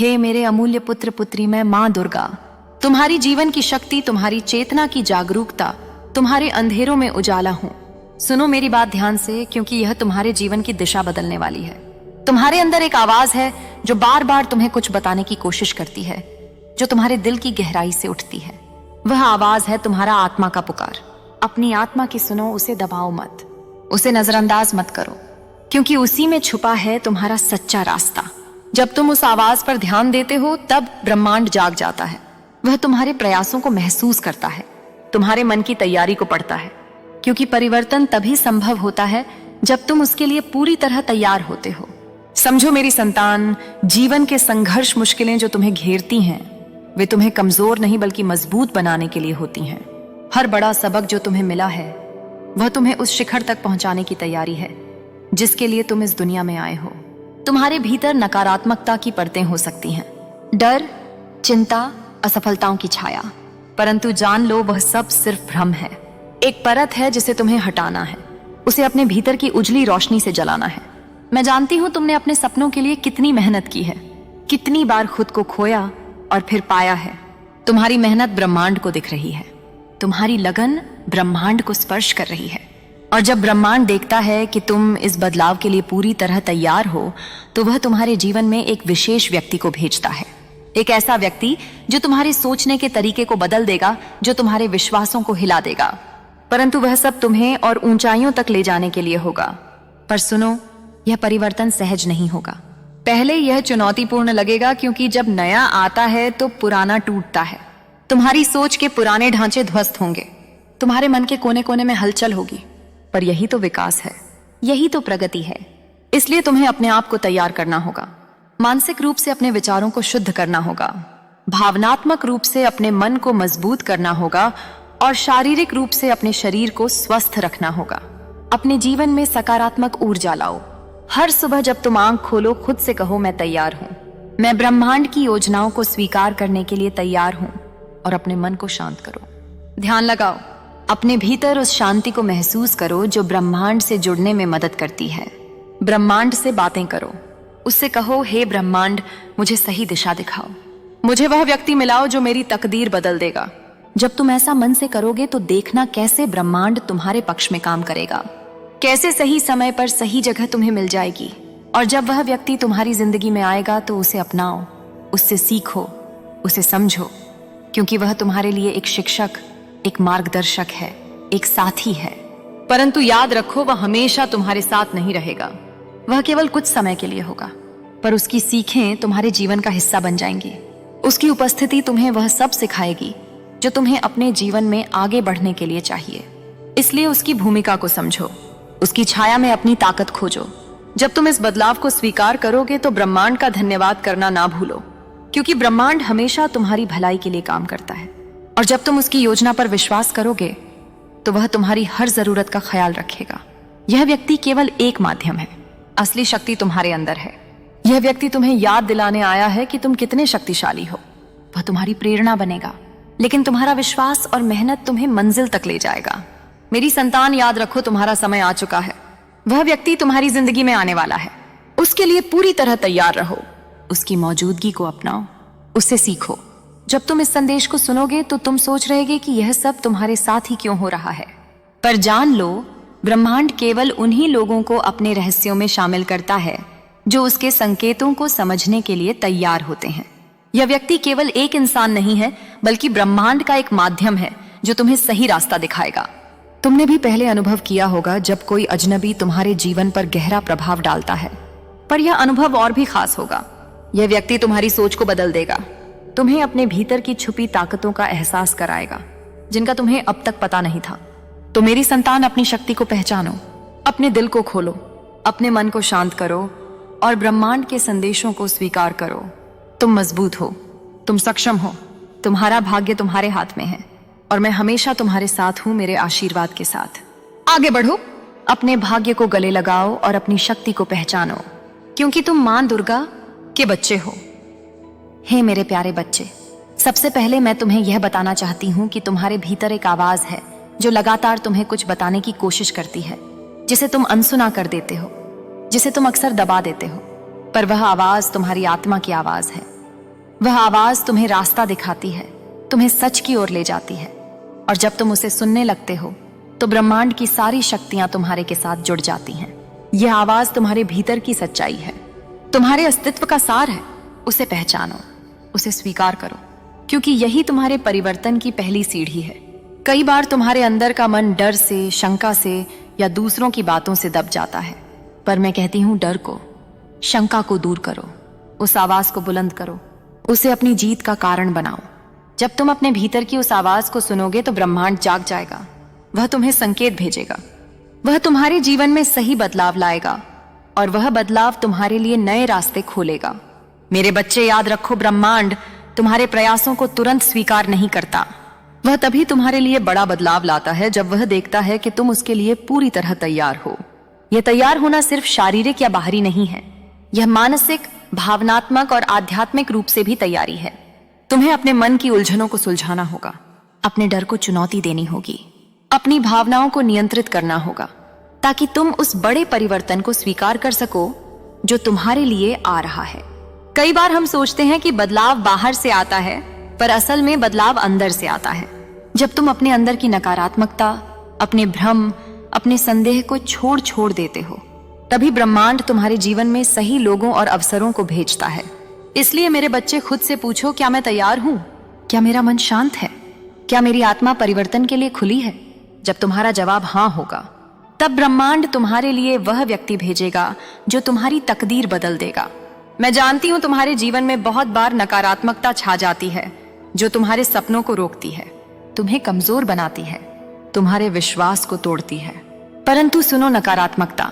हे मेरे अमूल्य पुत्र पुत्री, मैं माँ दुर्गा, तुम्हारी जीवन की शक्ति, तुम्हारी चेतना की जागरूकता, तुम्हारे अंधेरों में उजाला हूँ। सुनो मेरी बात ध्यान से, क्योंकि यह तुम्हारे जीवन की दिशा बदलने वाली है। तुम्हारे अंदर एक आवाज है जो बार बार तुम्हें कुछ बताने की कोशिश करती है, जो तुम्हारे दिल की गहराई से उठती है। वह आवाज है तुम्हारा आत्मा का पुकार। अपनी आत्मा की सुनो, उसे दबाओ मत, उसे नजरअंदाज मत करो, क्योंकि उसी में छुपा है तुम्हारा सच्चा रास्ता। जब तुम उस आवाज पर ध्यान देते हो तब ब्रह्मांड जाग जाता है। वह तुम्हारे प्रयासों को महसूस करता है, तुम्हारे मन की तैयारी को पढ़ता है, क्योंकि परिवर्तन तभी संभव होता है जब तुम उसके लिए पूरी तरह तैयार होते हो। समझो मेरी संतान, जीवन के संघर्ष, मुश्किलें जो तुम्हें घेरती हैं, वे तुम्हें कमजोर नहीं बल्कि मजबूत बनाने के लिए होती हैं। हर बड़ा सबक जो तुम्हें मिला है वह तुम्हें उस शिखर तक पहुंचाने की तैयारी है जिसके लिए तुम इस दुनिया में आए हो। तुम्हारे भीतर नकारात्मकता की परतें हो सकती हैं, डर, चिंता, असफलताओं की छाया, परंतु जान लो वह सब सिर्फ भ्रम है। एक परत है जिसे तुम्हें हटाना है, उसे अपने भीतर की उजली रोशनी से जलाना है। मैं जानती हूं तुमने अपने सपनों के लिए कितनी मेहनत की है, कितनी बार खुद को खोया और फिर पाया है। तुम्हारी मेहनत ब्रह्मांड को दिख रही है, तुम्हारी लगन ब्रह्मांड को स्पर्श कर रही है। और जब ब्रह्मांड देखता है कि तुम इस बदलाव के लिए पूरी तरह तैयार हो, तो वह तुम्हारे जीवन में एक विशेष व्यक्ति को भेजता है। एक ऐसा व्यक्ति जो तुम्हारे सोचने के तरीके को बदल देगा, जो तुम्हारे विश्वासों को हिला देगा। परंतु वह सब तुम्हें और ऊंचाइयों तक ले जाने के लिए होगा। पर सुनो, यह परिवर्तन सहज नहीं होगा। पहले यह चुनौतीपूर्ण लगेगा, क्योंकि जब नया आता है तो पुराना टूटता है। तुम्हारी सोच के पुराने ढांचे ध्वस्त होंगे, तुम्हारे मन के कोने कोने में हलचल होगी। पर यही तो विकास है, यही तो प्रगति है। इसलिए तुम्हें अपने आप को तैयार करना होगा। मानसिक रूप से अपने विचारों को शुद्ध करना होगा, भावनात्मक रूप से अपने मन को मजबूत करना होगा और शारीरिक रूप से अपने शरीर को स्वस्थ रखना होगा। अपने जीवन में सकारात्मक ऊर्जा लाओ। हर सुबह जब तुम आंख खोलो, खुद से कहो, मैं तैयार हूं, मैं ब्रह्मांड की योजनाओं को स्वीकार करने के लिए तैयार हूं। और अपने मन को शांत करो, ध्यान लगाओ, अपने भीतर उस शांति को महसूस करो जो ब्रह्मांड से जुड़ने में मदद करती है। ब्रह्मांड से बातें करो, उससे कहो, हे ब्रह्मांड, मुझे सही दिशा दिखाओ, मुझे वह व्यक्ति मिलाओ जो मेरी तकदीर बदल देगा। जब तुम ऐसा मन से करोगे तो देखना कैसे ब्रह्मांड तुम्हारे पक्ष में काम करेगा, कैसे सही समय पर सही जगह तुम्हें मिल जाएगी। और जब वह व्यक्ति तुम्हारी जिंदगी में आएगा तो उसे अपनाओ, उससे सीखो, उसे समझो, क्योंकि वह तुम्हारे लिए एक शिक्षक, एक मार्गदर्शक है, एक साथी है। परंतु याद रखो, वह हमेशा तुम्हारे साथ नहीं रहेगा। वह केवल कुछ समय के लिए होगा, पर उसकी सीखें तुम्हारे जीवन का हिस्सा बन जाएंगी। उसकी उपस्थिति तुम्हें वह सब सिखाएगी जो तुम्हें अपने जीवन में आगे बढ़ने के लिए चाहिए। इसलिए उसकी भूमिका को समझो, उसकी छाया में अपनी ताकत खोजो। जब तुम इस बदलाव को स्वीकार करोगे तो ब्रह्मांड का धन्यवाद करना ना भूलो, क्योंकि ब्रह्मांड हमेशा तुम्हारी भलाई के लिए काम करता है। और जब तुम उसकी योजना पर विश्वास करोगे तो वह तुम्हारी हर जरूरत का ख्याल रखेगा। यह व्यक्ति केवल एक माध्यम है, असली शक्ति तुम्हारे अंदर है। यह व्यक्ति तुम्हें याद दिलाने आया है कि तुम कितने शक्तिशाली हो। वह तुम्हारी प्रेरणा बनेगा, लेकिन तुम्हारा विश्वास और मेहनत तुम्हें मंजिल तक ले जाएगा। मेरी संतान, याद रखो, तुम्हारा समय आ चुका है। वह व्यक्ति तुम्हारी जिंदगी में आने वाला है, उसके लिए पूरी तरह तैयार रहो। उसकी मौजूदगी को अपनाओ, उससे सीखो। जब तुम इस संदेश को सुनोगे तो तुम सोच रहोगे कि यह सब तुम्हारे साथ ही क्यों हो रहा है। पर जान लो, ब्रह्मांड केवल उन्हीं लोगों को अपने रहस्यों में शामिल करता है जो उसके संकेतों को समझने के लिए तैयार होते हैं। यह व्यक्ति केवल एक इंसान नहीं है, बल्कि ब्रह्मांड का एक माध्यम है जो तुम्हें सही रास्ता दिखाएगा। तुमने भी पहले अनुभव किया होगा जब कोई अजनबी तुम्हारे जीवन पर गहरा प्रभाव डालता है, पर यह अनुभव और भी खास होगा। यह व्यक्ति तुम्हारी सोच को बदल देगा, तुम्हें अपने भीतर की छुपी ताकतों का एहसास कराएगा जिनका तुम्हें अब तक पता नहीं था। तो मेरी संतान, अपनी शक्ति को पहचानो, अपने दिल को खोलो, अपने मन को शांत करो और ब्रह्मांड के संदेशों को स्वीकार करो। तुम मजबूत हो, तुम सक्षम हो, तुम्हारा भाग्य तुम्हारे हाथ में है और मैं हमेशा तुम्हारे साथ हूं, मेरे आशीर्वाद के साथ। आगे बढ़ो, अपने भाग्य को गले लगाओ और अपनी शक्ति को पहचानो, क्योंकि तुम मां दुर्गा के बच्चे हो। हे मेरे प्यारे बच्चे, सबसे पहले मैं तुम्हें यह बताना चाहती हूँ कि तुम्हारे भीतर एक आवाज है जो लगातार तुम्हें कुछ बताने की कोशिश करती है, जिसे तुम अनसुना कर देते हो, जिसे तुम अक्सर दबा देते हो। पर वह आवाज तुम्हारी आत्मा की आवाज है। वह आवाज तुम्हें रास्ता दिखाती है, तुम्हें सच की ओर ले जाती है, और जब तुम उसे सुनने लगते हो तो ब्रह्मांड की सारी शक्तियां तुम्हारे के साथ जुड़ जाती हैं। यह आवाज तुम्हारे भीतर की सच्चाई है, तुम्हारे अस्तित्व का सार है। उसे पहचानो, उसे स्वीकार करो, क्योंकि यही तुम्हारे परिवर्तन की पहली सीढ़ी है। कई बार तुम्हारे अंदर का मन डर से, शंका से या दूसरों की बातों से दब जाता है, पर मैं कहती हूं डर को, शंका को दूर करो, उस आवाज को बुलंद करो, उसे अपनी जीत का कारण बनाओ। जब तुम अपने भीतर की उस आवाज को सुनोगे तो ब्रह्मांड जाग जाएगा। वह तुम्हें संकेत भेजेगा, वह तुम्हारे जीवन में सही बदलाव लाएगा, और वह बदलाव तुम्हारे लिए नए रास्ते खोलेगा। मेरे बच्चे, याद रखो, ब्रह्मांड तुम्हारे प्रयासों को तुरंत स्वीकार नहीं करता। वह तभी तुम्हारे लिए बड़ा बदलाव लाता है जब वह देखता है कि तुम उसके लिए पूरी तरह तैयार हो। यह तैयार होना सिर्फ शारीरिक या बाहरी नहीं है, यह मानसिक, भावनात्मक और आध्यात्मिक रूप से भी तैयारी है। तुम्हें अपने मन की उलझनों को सुलझाना होगा, अपने डर को चुनौती देनी होगी, अपनी भावनाओं को नियंत्रित करना होगा, ताकि तुम उस बड़े परिवर्तन को स्वीकार कर सको जो तुम्हारे लिए आ रहा है। कई बार हम सोचते हैं कि बदलाव बाहर से आता है, पर असल में बदलाव अंदर से आता है। जब तुम अपने अंदर की नकारात्मकता, अपने भ्रम, अपने संदेह को छोड़ देते हो, तभी ब्रह्मांड तुम्हारे जीवन में सही लोगों और अवसरों को भेजता है। इसलिए मेरे बच्चे, खुद से पूछो, क्या मैं तैयार हूं? क्या मेरा मन शांत है? क्या मेरी आत्मा परिवर्तन के लिए खुली है? जब तुम्हारा जवाब हां होगा, तब ब्रह्मांड तुम्हारे लिए वह व्यक्ति भेजेगा जो तुम्हारी तकदीर बदल देगा। मैं जानती हूं तुम्हारे जीवन में बहुत बार नकारात्मकता छा जाती है, जो तुम्हारे सपनों को रोकती है, तुम्हें कमजोर बनाती है, तुम्हारे विश्वास को तोड़ती है। परंतु सुनो, नकारात्मकता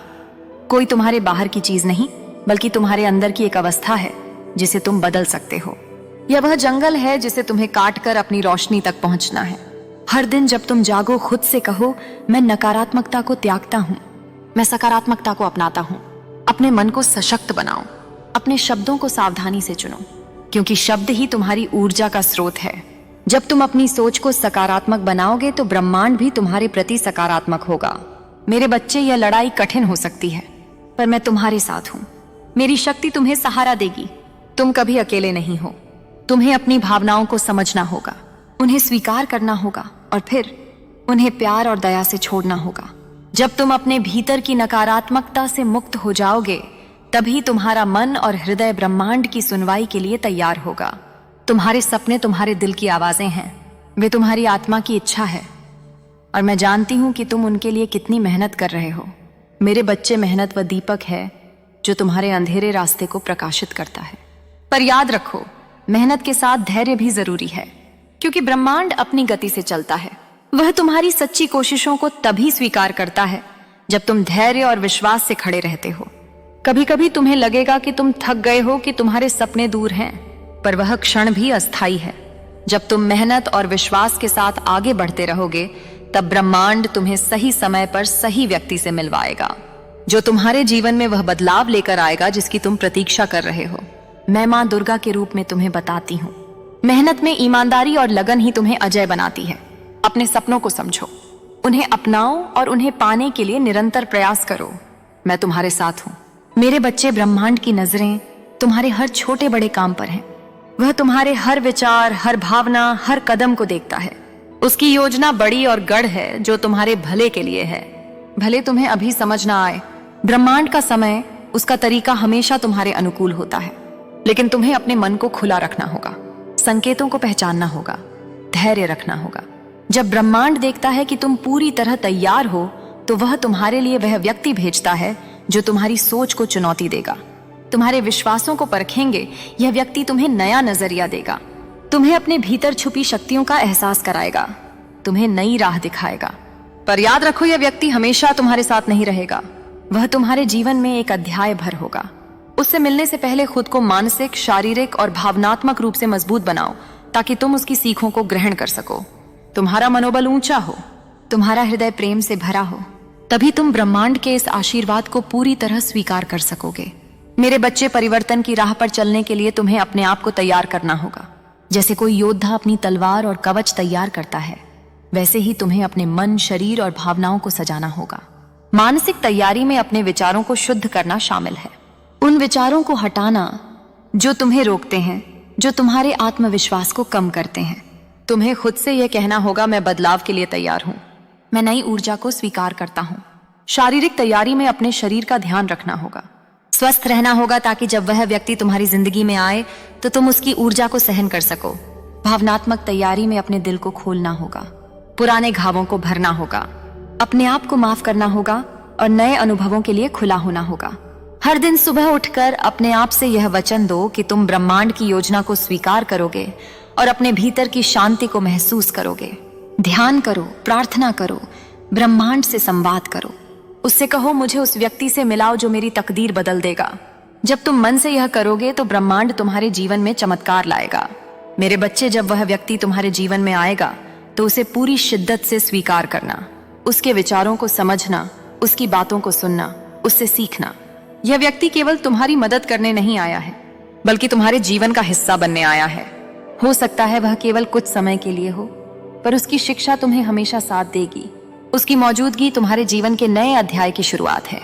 कोई तुम्हारे बाहर की चीज नहीं, बल्कि तुम्हारे अंदर की एक अवस्था है जिसे तुम बदल सकते हो। यह वह जंगल है जिसे तुम्हें काट कर अपनी रोशनी तक पहुंचना है। हर दिन जब तुम जागो, खुद से कहो, मैं नकारात्मकता को त्यागता हूं, मैं सकारात्मकता को अपनाता हूं। अपने मन को सशक्त बनाओ, अपने शब्दों को सावधानी से चुनो, क्योंकि शब्द ही तुम्हारी ऊर्जा का स्रोत है। जब तुम अपनी सोच को सकारात्मक बनाओगे तो ब्रह्मांड भी तुम्हारे प्रति सकारात्मक होगा। मेरे बच्चे, यह लड़ाई कठिन हो सकती है, पर मैं तुम्हारे साथ हूं। मेरी शक्ति तुम्हें सहारा देगी। तुम कभी अकेले नहीं हो। तुम्हें अपनी भावनाओं को समझना होगा, उन्हें स्वीकार करना होगा, और फिर उन्हें प्यार और दया से छोड़ना होगा। जब तुम अपने भीतर की नकारात्मकता से मुक्त हो जाओगे, तभी तुम्हारा मन और हृदय ब्रह्मांड की सुनवाई के लिए तैयार होगा। तुम्हारे सपने तुम्हारे दिल की आवाजें हैं, वे तुम्हारी आत्मा की इच्छा है, और मैं जानती हूं कि तुम उनके लिए कितनी मेहनत कर रहे हो। मेरे बच्चे, मेहनत वह दीपक है जो तुम्हारे अंधेरे रास्ते को प्रकाशित करता है। पर याद रखो, मेहनत के साथ धैर्य भी जरूरी है, क्योंकि ब्रह्मांड अपनी गति से चलता है। वह तुम्हारी सच्ची कोशिशों को तभी स्वीकार करता है जब तुम धैर्य और विश्वास से खड़े रहते हो। कभी कभी तुम्हें लगेगा कि तुम थक गए हो, कि तुम्हारे सपने दूर हैं, पर वह क्षण भी अस्थायी है। जब तुम मेहनत और विश्वास के साथ आगे बढ़ते रहोगे, तब ब्रह्मांड तुम्हें सही समय पर सही व्यक्ति से मिलवाएगा, जो तुम्हारे जीवन में वह बदलाव लेकर आएगा जिसकी तुम प्रतीक्षा कर रहे हो। मैं मां दुर्गा के रूप में तुम्हें बताती हूँ, मेहनत में ईमानदारी और लगन ही तुम्हें अजय बनाती है। अपने सपनों को समझो, उन्हें अपनाओ और उन्हें पाने के लिए निरंतर प्रयास करो। मैं तुम्हारे साथ हूँ। मेरे बच्चे, ब्रह्मांड की नजरें तुम्हारे हर छोटे बड़े काम पर हैं। वह तुम्हारे हर विचार, हर भावना, हर कदम को देखता है। उसकी योजना बड़ी और गढ़ है जो तुम्हारे भले के लिए है। भले तुम्हें अभी समझ ना आए, ब्रह्मांड का समय, उसका तरीका हमेशा तुम्हारे अनुकूल होता है। लेकिन तुम्हें अपने मन को खुला रखना होगा, संकेतों को पहचानना होगा, धैर्य रखना होगा। जब ब्रह्मांड देखता है कि तुम पूरी तरह तैयार हो, तो वह तुम्हारे लिए वह व्यक्ति भेजता है जो तुम्हारी सोच को चुनौती देगा, तुम्हारे विश्वासों को परखेंगे। यह व्यक्ति तुम्हें नया नजरिया देगा, तुम्हें अपने भीतर छुपी शक्तियों का एहसास कराएगा, तुम्हें नई राह दिखाएगा। पर याद रखो, यह व्यक्ति हमेशा तुम्हारे साथ नहीं रहेगा। वह तुम्हारे जीवन में एक अध्याय भर होगा। उससे मिलने से पहले खुद को मानसिक, शारीरिक और भावनात्मक रूप से मजबूत बनाओ, ताकि तुम उसकी सीखों को ग्रहण कर सको। तुम्हारा मनोबल ऊंचा हो, तुम्हारा हृदय प्रेम से भरा हो, तभी तुम ब्रह्मांड के इस आशीर्वाद को पूरी तरह स्वीकार कर सकोगे। मेरे बच्चे, परिवर्तन की राह पर चलने के लिए तुम्हें अपने आप को तैयार करना होगा। जैसे कोई योद्धा अपनी तलवार और कवच तैयार करता है, वैसे ही तुम्हें अपने मन, शरीर और भावनाओं को सजाना होगा। मानसिक तैयारी में अपने विचारों को शुद्ध करना शामिल है। उन विचारों को हटाना जो तुम्हें रोकते हैं, जो तुम्हारे आत्मविश्वास को कम करते हैं। तुम्हें खुद से यह कहना होगा, मैं बदलाव के लिए तैयार हूं, मैं नई ऊर्जा को स्वीकार करता हूं। शारीरिक तैयारी में अपने शरीर का ध्यान रखना होगा, स्वस्थ रहना होगा, ताकि जब वह व्यक्ति तुम्हारी जिंदगी में आए तो तुम उसकी ऊर्जा को सहन कर सको। भावनात्मक तैयारी में अपने दिल को खोलना होगा, पुराने घावों को भरना होगा, अपने आप को माफ करना होगा और नए अनुभवों के लिए खुला होना होगा। हर दिन सुबह उठकर अपने आप से यह वचन दो कि तुम ब्रह्मांड की योजना को स्वीकार करोगे और अपने भीतर की शांति को महसूस करोगे। ध्यान करो, प्रार्थना करो, ब्रह्मांड से संवाद करो, उससे कहो मुझे उस व्यक्ति से मिलाओ जो मेरी तकदीर बदल देगा। जब तुम मन से यह करोगे तो ब्रह्मांड तुम्हारे जीवन में चमत्कार लाएगा। मेरे बच्चे, जब वह व्यक्ति तुम्हारे जीवन में आएगा तो उसे पूरी शिद्दत से स्वीकार करना, उसके विचारों को समझना, उसकी बातों को सुनना, उससे सीखना। यह व्यक्ति केवल तुम्हारी मदद करने नहीं आया है, बल्कि तुम्हारे जीवन का हिस्सा बनने आया है। हो सकता है वह केवल कुछ समय के लिए हो, पर उसकी शिक्षा तुम्हें हमेशा साथ देगी। उसकी मौजूदगी तुम्हारे जीवन के नए अध्याय की शुरुआत है।